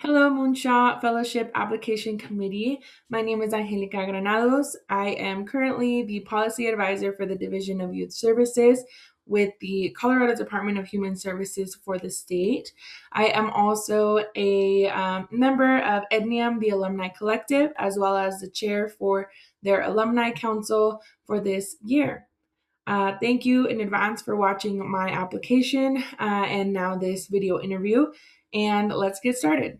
Hello, Moonshot Fellowship Application Committee. My name is Angelica Granados. I am currently the Policy Advisor for the Division of Youth Services with the Colorado Department of Human Services for the state. I am also a member of EDNIUM, the Alumni Collective, as well as the chair for their Alumni Council for this year. Thank you in advance for watching my application and now this video interview. And let's get started.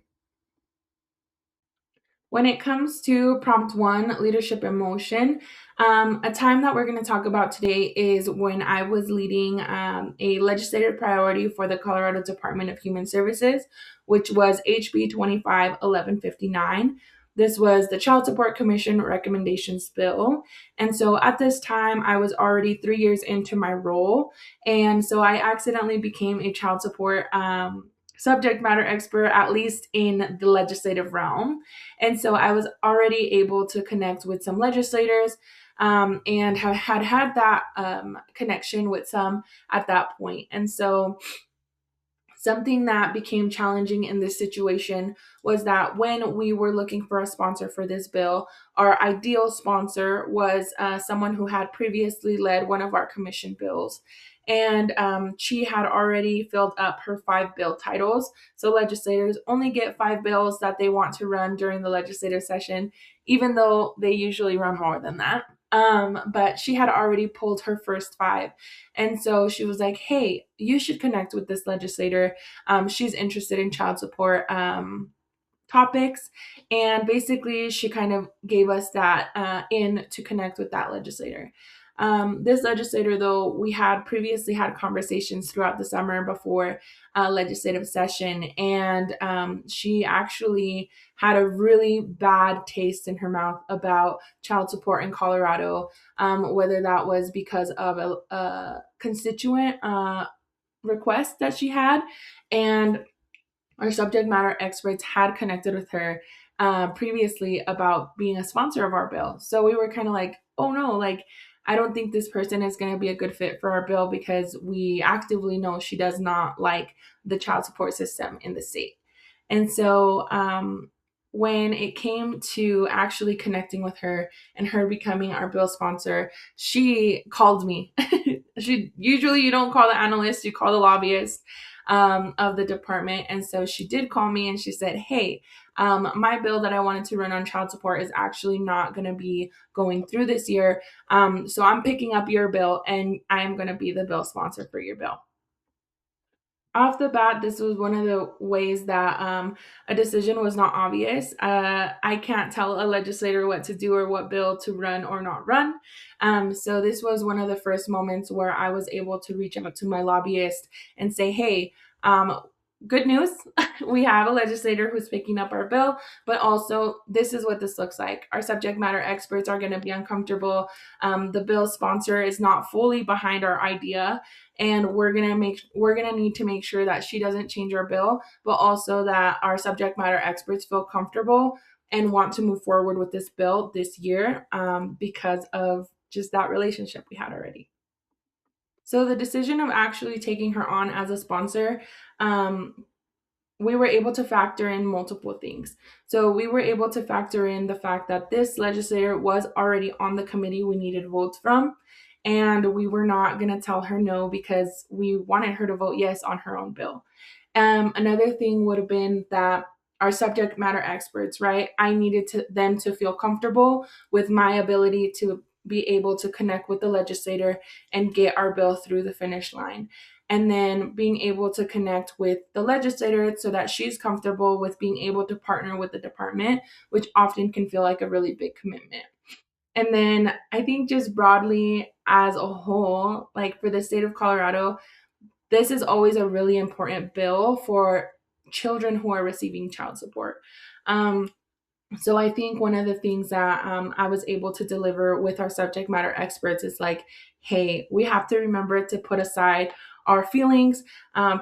When it comes to prompt one, leadership in motion, a time that we're going to talk about today is when I was leading a legislative priority for the Colorado Department of Human Services, which was HB 251159. This was the Child Support Commission recommendations bill. And so at this time, I was already 3 years into my role. And so I accidentally became a child support subject matter expert, at least in the legislative realm. And so I was already able to connect with some legislators and had that connection with some at that point. And so something that became challenging in this situation was that when we were looking for a sponsor for this bill, our ideal sponsor was someone who had previously led one of our commission bills. And she had already filled up her 5 bill titles. So legislators only get 5 bills that they want to run during the legislative session, even though they usually run more than that. But she had already pulled her first 5. And so she was like, hey, you should connect with this legislator. She's interested in child support topics. And basically, she kind of gave us that in to connect with that legislator. This legislator, though, we had previously had conversations throughout the summer before legislative session, and she actually had a really bad taste in her mouth about child support in Colorado, whether that was because of a constituent request that she had, and our subject matter experts had connected with her previously about being a sponsor of our bill. So we were kind of like, oh no, like, I don't think this person is going to be a good fit for our bill because we actively know she does not like the child support system in the state. And so when it came to actually connecting with her and her becoming our bill sponsor, she called me. She usually, you don't call the analyst, you call the lobbyist of the department. And so she did call me and she said, hey, my bill that I wanted to run on child support is actually not going to be going through this year. So I'm picking up your bill and I am going to be the bill sponsor for your bill. Off the bat, this was one of the ways that a decision was not obvious. I can't tell a legislator what to do or what bill to run or not run. So this was one of the first moments where I was able to reach out to my lobbyist and say, hey, good news. We have a legislator who's picking up our bill, but also this is what this looks like. Our subject matter experts are going to be uncomfortable. The bill sponsor is not fully behind our idea, and we're gonna need to make sure that she doesn't change our bill, but also that our subject matter experts feel comfortable and want to move forward with this bill this year because of just that relationship we had already. So the decision of actually taking her on as a sponsor, we were able to factor in multiple things. So we were able to factor in the fact that this legislator was already on the committee we needed votes from, and we were not going to tell her no because we wanted her to vote yes on her own bill. Another thing would have been that our subject matter experts, right? I needed them to feel comfortable with my ability to be able to connect with the legislator and get our bill through the finish line. And then being able to connect with the legislator so that she's comfortable with being able to partner with the department, which often can feel like a really big commitment. And then I think just broadly as a whole, like for the state of Colorado, this is always a really important bill for children who are receiving child support. So I think one of the things that I was able to deliver with our subject matter experts is like, hey, we have to remember to put aside our feelings,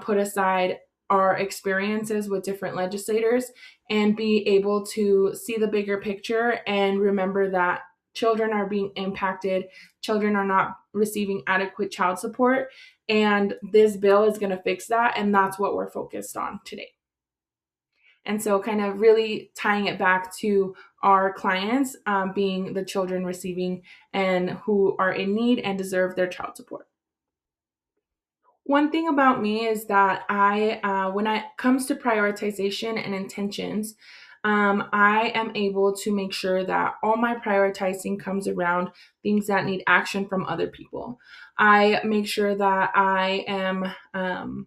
put aside our experiences with different legislators, and be able to see the bigger picture and remember that children are being impacted, children are not receiving adequate child support, and this bill is going to fix that, and that's what we're focused on today. And so, kind of really tying it back to our clients being the children receiving and who are in need and deserve their child support. One thing about me is that when it comes to prioritization and intentions, I am able to make sure that all my prioritizing comes around things that need action from other people. I make sure that I am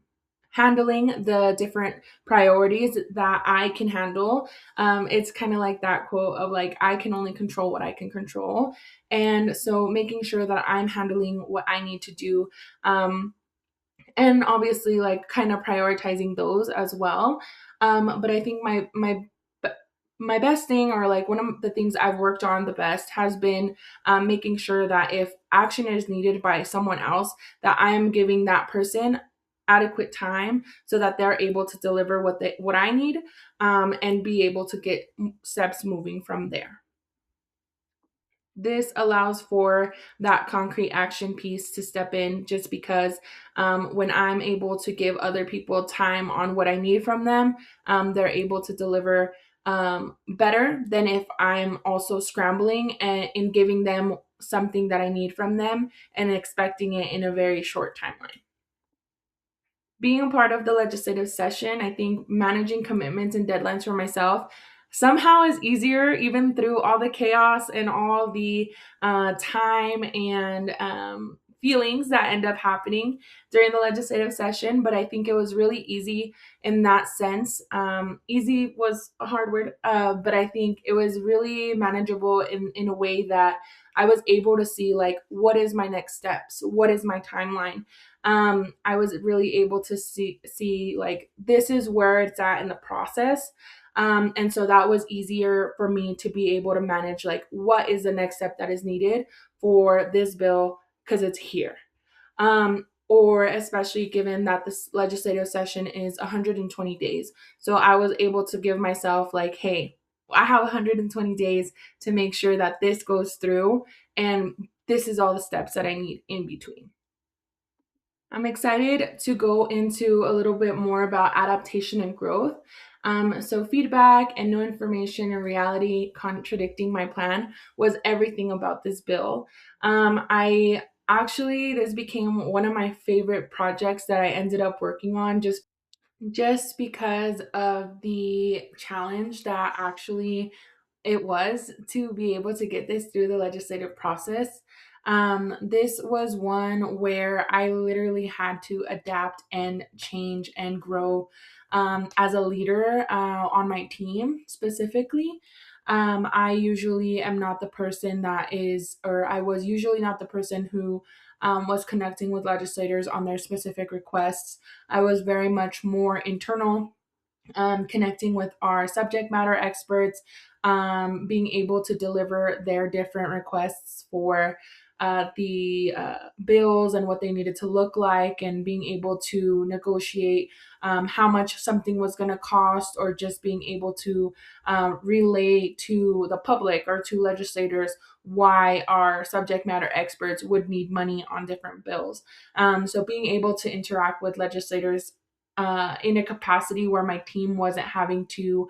handling the different priorities that I can handle. It's kind of like that quote of like, I can only control what I can control. And so making sure that I'm handling what I need to do. And obviously like kind of prioritizing those as well. But I think my best thing, or like one of the things I've worked on the best, has been making sure that if action is needed by someone else, that I am giving that person adequate time so that they're able to deliver what I need, and be able to get steps moving from there. This allows for that concrete action piece to step in, just because when I'm able to give other people time on what I need from them, they're able to deliver better than if I'm also scrambling and in giving them something that I need from them and expecting it in a very short timeline. Being a part of the legislative session, I think managing commitments and deadlines for myself somehow is easier, even through all the chaos and all the time and feelings that end up happening during the legislative session. But I think it was really easy in that sense. Easy was a hard word, but I think it was really manageable in a way that I was able to see, like, what is my next steps? What is my timeline? I was really able to see like, this is where it's at in the process. And so that was easier for me to be able to manage, like, what is the next step that is needed for this bill because it's here. Or especially given that this legislative session is 120 days. So I was able to give myself like, hey, I have 120 days to make sure that this goes through, and this is all the steps that I need in between. I'm excited to go into a little bit more about adaptation and growth. So, feedback and no information and reality contradicting my plan was everything about this bill. I actually, this became one of my favorite projects that I ended up working on, just because of the challenge that actually it was to be able to get this through the legislative process. This was one where I literally had to adapt and change and grow as a leader on my team specifically. I usually am not the person that is, or I was usually not the person who was connecting with legislators on their specific requests. I was very much more internal, connecting with our subject matter experts, being able to deliver their different requests for the bills and what they needed to look like, and being able to negotiate how much something was going to cost, or just being able to relay to the public or to legislators why our subject matter experts would need money on different bills. So being able to interact with legislators in a capacity where my team wasn't having to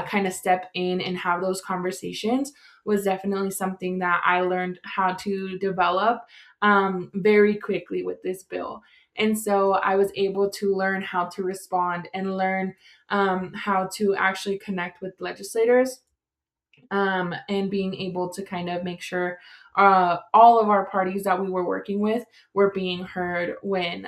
kind of step in and have those conversations was definitely something that I learned how to develop very quickly with this bill. And so I was able to learn how to respond and learn how to actually connect with legislators, and being able to kind of make sure all of our parties that we were working with were being heard when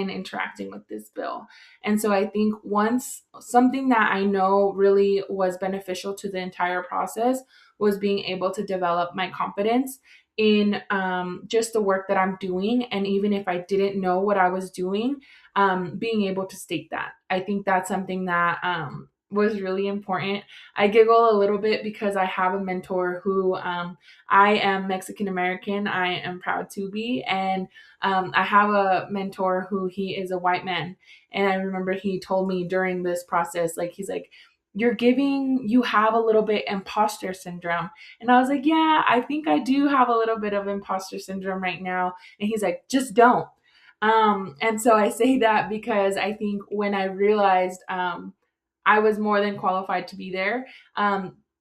interacting with this bill. And so I think once something that I know really was beneficial to the entire process was being able to develop my confidence in just the work that I'm doing. And even if I didn't know what I was doing, being able to state that. I think that's something that was really important. I giggle a little bit because I have a mentor who, I am Mexican American. I am proud to be. And I have a mentor who he is a white man. And I remember he told me during this process, like, he's like, you have a little bit imposter syndrome. And I was like, yeah, I think I do have a little bit of imposter syndrome right now. And he's like, just don't. And so I say that because I think when I realized, I was more than qualified to be there.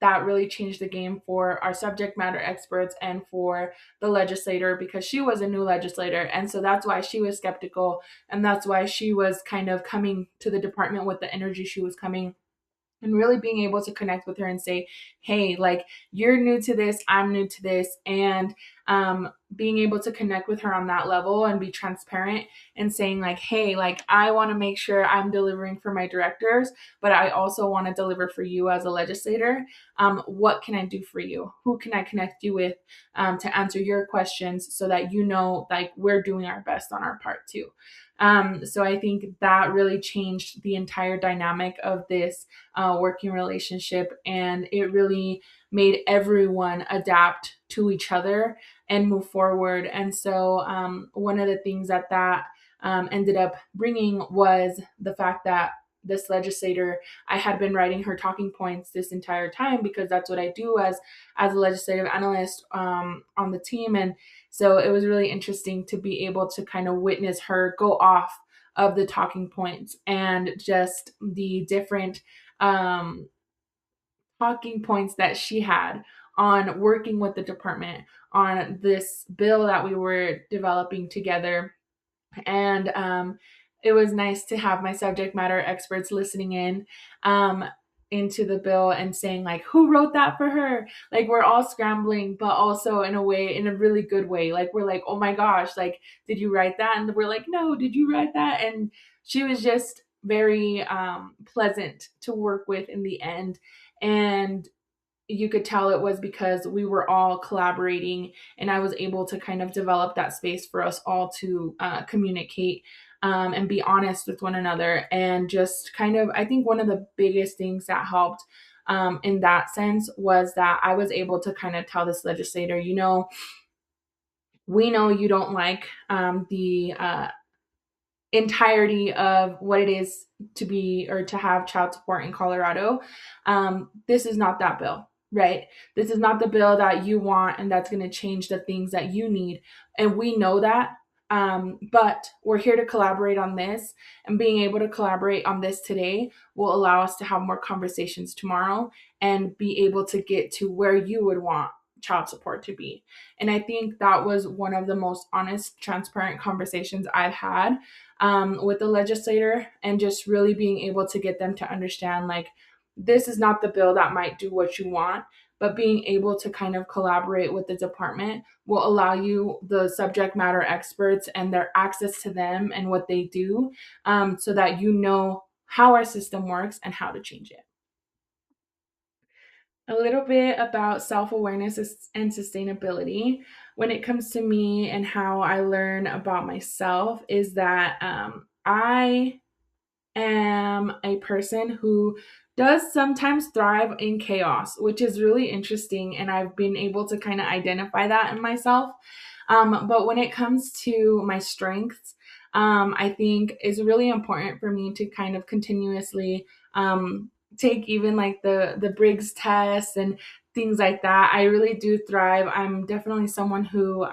That really changed the game for our subject matter experts and for the legislator, because she was a new legislator. And so that's why she was skeptical. And that's why she was kind of coming to the department with the energy she was coming, and really being able to connect with her and say, hey, like, you're new to this, I'm new to this. And being able to connect with her on that level and be transparent and saying, like, hey, like, I want to make sure I'm delivering for my directors, but I also want to deliver for you as a legislator. What can I do for you? Who can I connect you with to answer your questions, so that you know, like, we're doing our best on our part too. So I think that really changed the entire dynamic of this working relationship, and it really made everyone adapt to each other and move forward. And so one of the things that ended up bringing was the fact that this legislator, I had been writing her talking points this entire time, because that's what I do as a legislative analyst on the team. And so it was really interesting to be able to kind of witness her go off of the talking points, and just the different um, talking points that she had on working with the department on this bill that we were developing together. And it was nice to have my subject matter experts listening in um, into the bill and saying, like, who wrote that for her? Like, we're all scrambling, but also in a way, in a really good way. Like, we're like, oh my gosh, like, did you write that? And we're like, no, did you write that? And she was just very pleasant to work with in the end. And you could tell it was because we were all collaborating, and I was able to kind of develop that space for us all to communicate and be honest with one another. And just kind of, I think one of the biggest things that helped in that sense was that I was able to kind of tell this legislator, you know, we know you don't like the entirety of what it is to be or to have child support in Colorado. This is not that bill, right? This is not the bill that you want, and that's going to change the things that you need. And we know that. But we're here to collaborate on this, and being able to collaborate on this today will allow us to have more conversations tomorrow and be able to get to where you would want child support to be. And I think that was one of the most honest, transparent conversations I've had with the legislator, and just really being able to get them to understand, like, this is not the bill that might do what you want, but being able to kind of collaborate with the department will allow you the subject matter experts and their access to them and what they do, so that you know how our system works and how to change it. A little bit about self awareness and sustainability. When it comes to me and how I learn about myself, is that I am a person who does sometimes thrive in chaos, which is really interesting. And I've been able to kind of identify that in myself. But when it comes to my strengths, I think it's really important for me to kind of continuously take even like the Briggs test and things like that. I really do thrive. I'm definitely someone who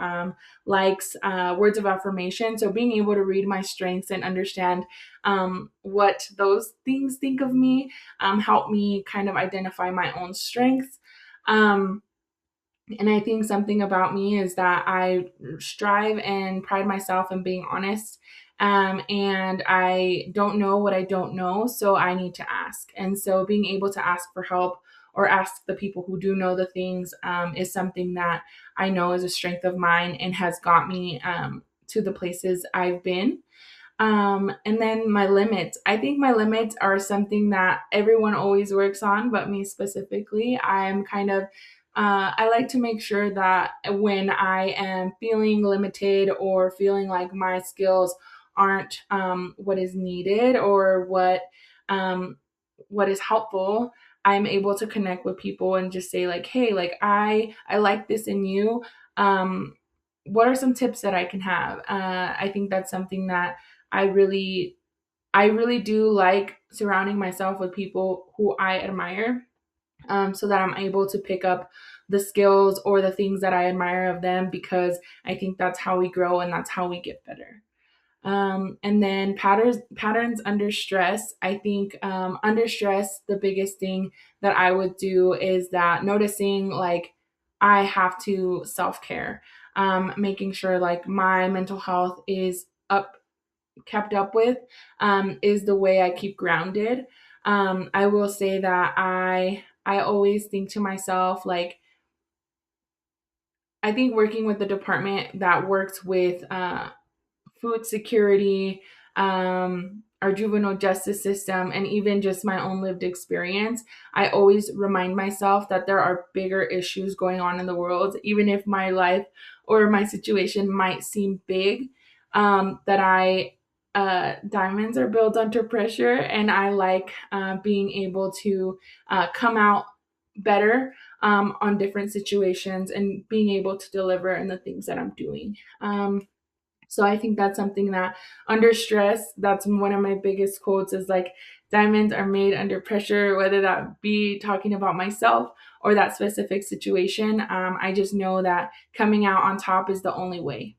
likes words of affirmation. So being able to read my strengths and understand what those things think of me help me kind of identify my own strengths. And I think something about me is that I strive and pride myself in being honest. And I don't know what I don't know, so I need to ask. And so being able to ask for help or ask the people who do know the things is something that I know is a strength of mine and has got me to the places I've been. And then my limits. I think my limits are something that everyone always works on, but me specifically, I'm kind of, I like to make sure that when I am feeling limited or feeling like my skills aren't what is needed or um, what is helpful, I'm able to connect with people and just say, like, hey, like, I like this in you. What are some tips that I can have? I think that's something that I really I really do like surrounding myself with people who I admire, so that I'm able to pick up the skills or the things that I admire of them, because I think that's how we grow and that's how we get better. And then patterns under stress. I think under stress, the biggest thing that I would do is that noticing like I have to self care, making sure like my mental health is up kept up with, is the way I keep grounded. I will say that I always think to myself like I think working with the department that works with food security, our juvenile justice system, and even just my own lived experience, I always remind myself that there are bigger issues going on in the world, even if my life or my situation might seem big. That diamonds are built under pressure, and I like being able to come out better on different situations and being able to deliver in the things that I'm doing. So I think that's something that under stress, that's one of my biggest quotes is like diamonds are made under pressure, whether that be talking about myself or that specific situation. I just know that coming out on top is the only way.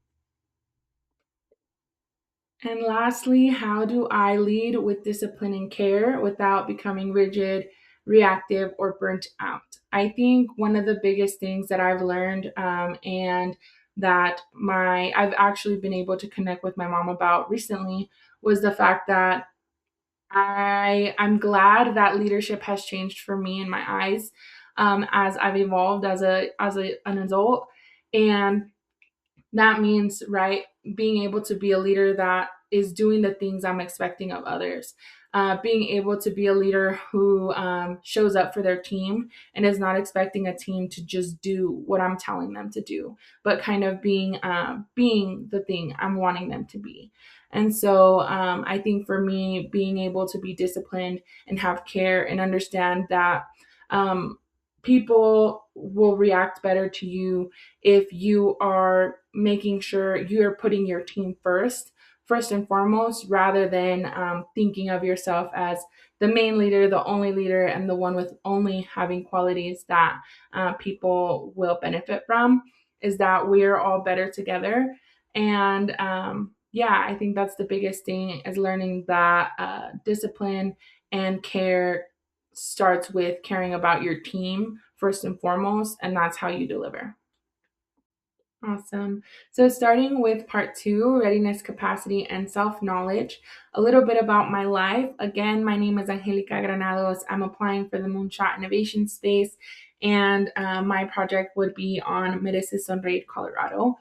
And lastly, how do I lead with discipline and care without becoming rigid, reactive, or burnt out? I think one of the biggest things that I've learned, and that my I've actually been able to connect with my mom about recently was the fact that I'm glad that leadership has changed for me in my eyes, as I've evolved an adult. And that means, right, being able to be a leader that is doing the things I'm expecting of others. Being able to be a leader who shows up for their team and is not expecting a team to just do what I'm telling them to do, but kind of being the thing I'm wanting them to be. And so I think for me, being able to be disciplined and have care and understand that um, people will react better to you if you are making sure you're putting your team first and foremost, rather than thinking of yourself as the main leader, the only leader, and the one with only having qualities that people will benefit from, is that we're all better together. And yeah, I think that's the biggest thing is learning that discipline and care starts with caring about your team first and foremost, and that's how you deliver. Awesome. So, starting with part two, readiness, capacity, and self knowledge, a little bit about my life. Again, my name is Angelica Granados. I'm applying for the Moonshot Innovation Space, and my project would be on Medicis Sonreír, Colorado.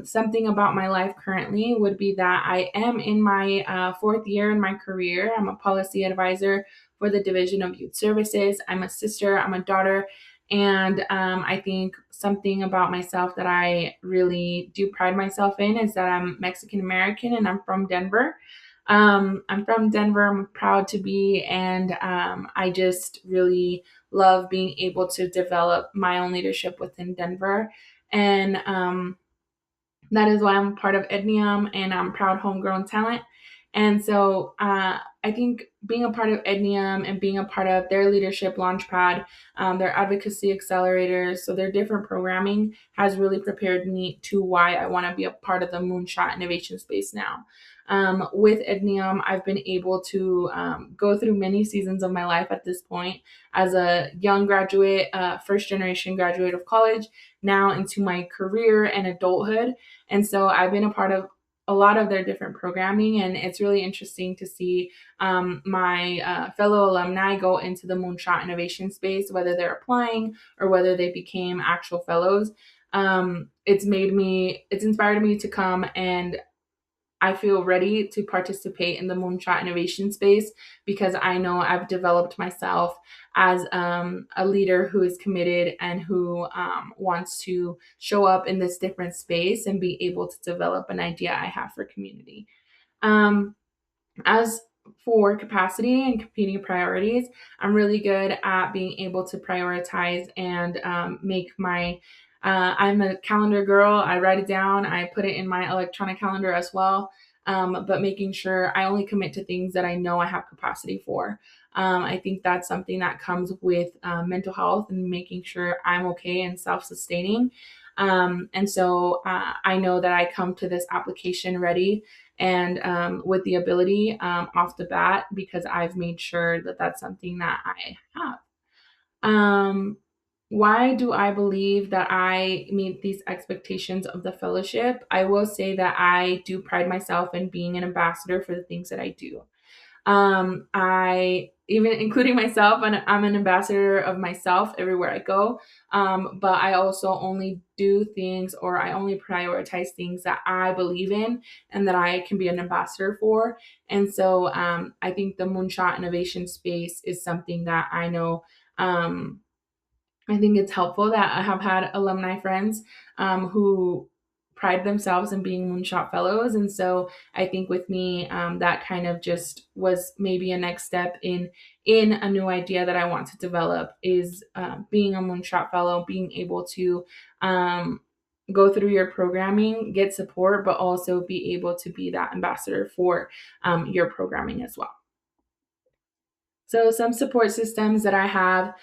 Something about my life currently would be that I am in my fourth year in my career. I'm a policy advisor for the Division of Youth Services. I'm a sister, I'm a daughter, and I think something about myself that I really do pride myself in is that I'm Mexican American and I'm from Denver. I'm from Denver. I'm proud to be, and I just really love being able to develop my own leadership within Denver. And that is why I'm part of Ednium and I'm proud homegrown talent. And so I think being a part of Ednium and being a part of their leadership launchpad, their advocacy accelerators, so their different programming has really prepared me to why I want to be a part of the Moonshot Innovation Space now. With Ednium, I've been able to go through many seasons of my life at this point as a young graduate, first generation graduate of college, now into my career and adulthood. And so I've been a part of a lot of their different programming, and it's really interesting to see my fellow alumni go into the Moonshot Innovation Space, whether they're applying or whether they became actual fellows. It's inspired me to come, and I feel ready to participate in the Moonshot Innovation Space because I know I've developed myself as a leader who is committed and who wants to show up in this different space and be able to develop an idea I have for community. Um, as for capacity and competing priorities, I'm really good at being able to prioritize and make my. I'm a calendar girl. I write it down. I put it in my electronic calendar as well. But making sure I only commit to things that I know I have capacity for. I think that's something that comes with mental health and making sure I'm okay and self sustaining. And so I know that I come to this application ready and with the ability off the bat, because I've made sure that that's something that I have. Um, why do I believe that I meet these expectations of the fellowship? I will say that I do pride myself in being an ambassador for the things that I do. I, even including myself, and I'm an ambassador of myself everywhere I go. But I also only do things, or I only prioritize things that I believe in and that I can be an ambassador for. And so I think the Moonshot innovation space is something that I know. Um, I think it's helpful that I have had alumni friends who pride themselves in being Moonshot Fellows. And so I think with me, that kind of just was maybe a next step in a new idea that I want to develop, is being a Moonshot Fellow, being able to go through your programming, get support, but also be able to be that ambassador for your programming as well. So, some support systems that I have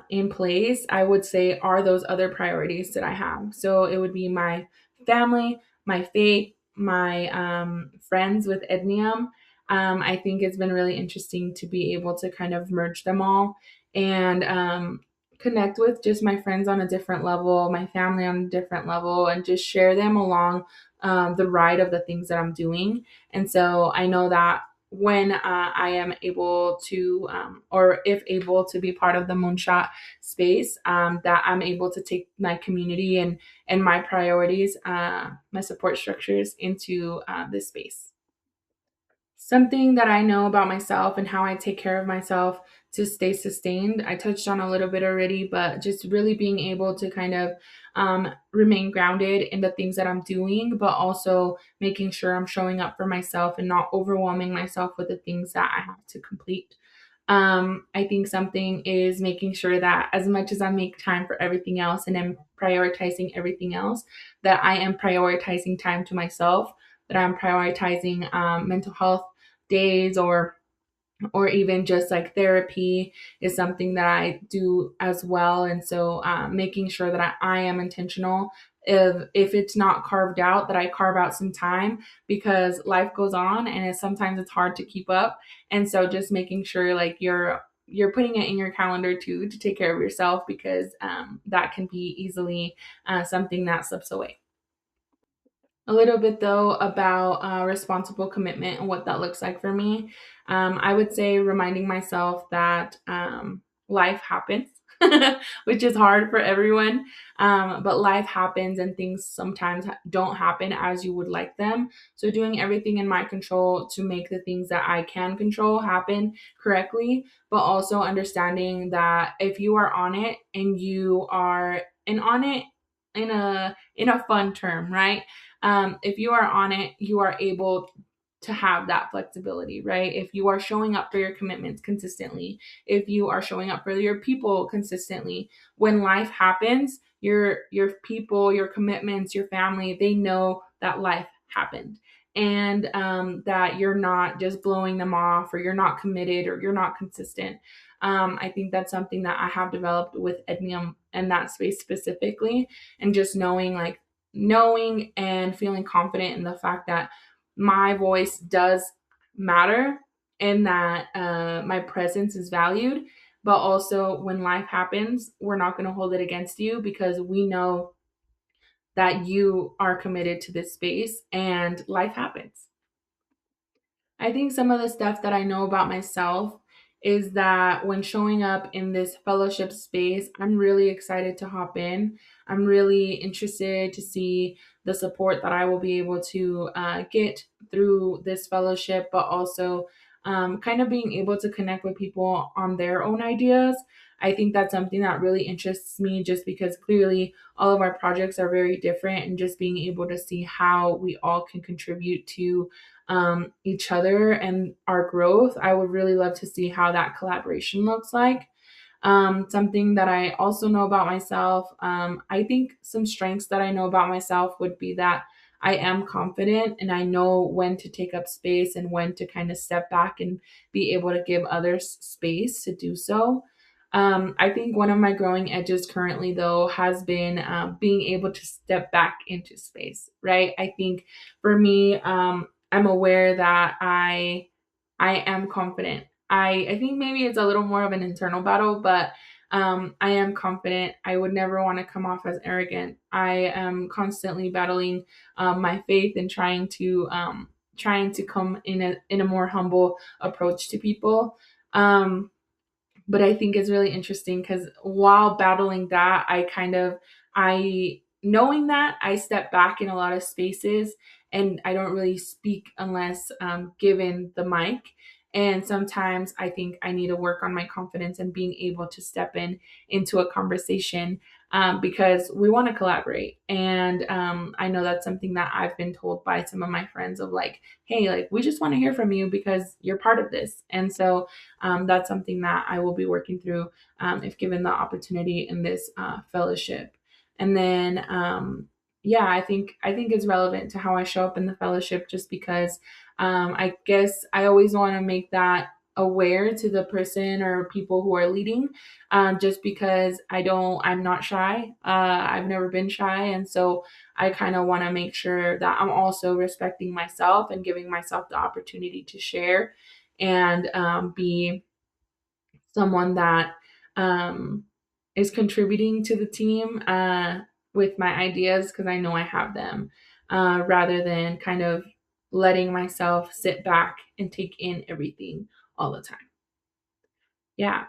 in place, I would say, are those other priorities that I have. So, it would be my family, my faith, my friends with Ednium. I think it's been really interesting to be able to kind of merge them all and connect with just my friends on a different level, my family on a different level, and just share them along the ride of the things that I'm doing. And so, I know that when I am able to, or if able to be part of the Moonshot space, that I'm able to take my community and my priorities, my support structures into this space. Something that I know about myself and how I take care of myself to stay sustained, I touched on a little bit already, but just really being able to kind of remain grounded in the things that I'm doing, but also making sure I'm showing up for myself and not overwhelming myself with the things that I have to complete. I think something is making sure that as much as I make time for everything else and I'm prioritizing everything else, that I am prioritizing time to myself, that I'm prioritizing mental health days, or even just like therapy is something that I do as well. And so making sure that I am intentional. If it's not carved out, that I carve out some time, because life goes on and sometimes it's hard to keep up. And so just making sure like you're putting it in your calendar too, to take care of yourself, because that can be easily something that slips away. A little bit though about responsible commitment and what that looks like for me. I would say reminding myself that life happens, which is hard for everyone. But life happens and things sometimes don't happen as you would like them. So, doing everything in my control to make the things that I can control happen correctly, but also understanding that if you are on it and you are, and on it in a fun term, right? If you are on it, you are able to have that flexibility, right? If you are showing up for your commitments consistently, if you are showing up for your people consistently, when life happens, your people, your commitments, your family, they know that life happened. And that you're not just blowing them off, or you're not committed, or you're not consistent. I think that's something that I have developed with Ednium and that space specifically, and just knowing and feeling confident in the fact that my voice does matter, and that my presence is valued. But also, when life happens, we're not going to hold it against you, because we know that you are committed to this space and life happens. I think some of the stuff that I know about myself is that when showing up in this fellowship space, I'm really excited to hop in. I'm really interested to see the support that I will be able to get through this fellowship, but also kind of being able to connect with people on their own ideas. I think that's something that really interests me, just because clearly all of our projects are very different, and just being able to see how we all can contribute to each other and our growth. I would really love to see how that collaboration looks like. Something that I also know about myself, I think some strengths that I know about myself would be that I am confident and I know when to take up space and when to kind of step back and be able to give others space to do so. I think one of my growing edges currently, though, has been being able to step back into space, right? I think for me, I'm aware that I am confident. I think maybe it's a little more of an internal battle, but I am confident. I would never want to come off as arrogant. I am constantly battling my faith and trying to come in a more humble approach to people. Um, but I think it's really interesting because while battling that, I knowing that I step back in a lot of spaces and I don't really speak unless given the mic. And sometimes I think I need to work on my confidence and being able to step in into a conversation because we want to collaborate. And I know that's something that I've been told by some of my friends of like, hey, like we just want to hear from you because you're part of this. And so that's something that I will be working through if given the opportunity in this fellowship. And then, yeah, I think it's relevant to how I show up in the fellowship, just because I guess I always want to make that aware to the person or people who are leading, just because I'm not shy. I've never been shy, and so I kind of want to make sure that I'm also respecting myself and giving myself the opportunity to share and be someone that um, is contributing to the team with my ideas because I know I have them, rather than kind of letting myself sit back and take in everything all the time. Yeah.